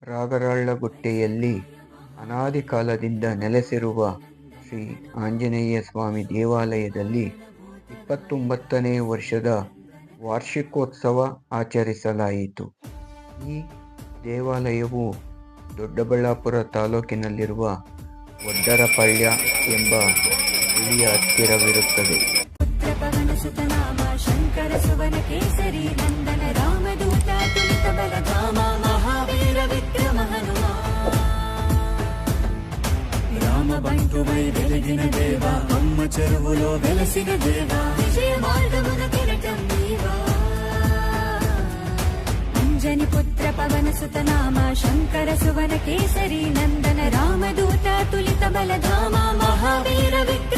ರಾಗರಾಳಗುಟ್ಟೆಯಲ್ಲಿ ಅನಾದಿ ಕಾಲದಿಂದ ನೆಲೆಸಿರುವ ಶ್ರೀ ಆಂಜನೇಯ ಸ್ವಾಮಿ ದೇವಾಲಯದಲ್ಲಿ 29ನೇ ವರ್ಷದ ವಾರ್ಷಿಕೋತ್ಸವ ಆಚರಿಸಲಾಯಿತು. ಈ ದೇವಾಲಯವು ದೊಡ್ಡಬಳ್ಳಾಪುರ ತಾಲೂಕಿನಲ್ಲಿರುವ ಒಡ್ಡರಪಳ್ಯ ಎಂಬ ಹುಲಿಯ ಹತ್ತಿರವಿರುತ್ತದೆ. బంటువై వెలిగిన దేవా, అమ్మ చెరువులో వెలసిన దేవా, విజయ మార్గమున కిరటం నీవా. అంజని పుత్ర పవన సుతనామ శంకర సువన కేసరి నందన రామదూత తులిత బలధామ మహావీర విక్రమ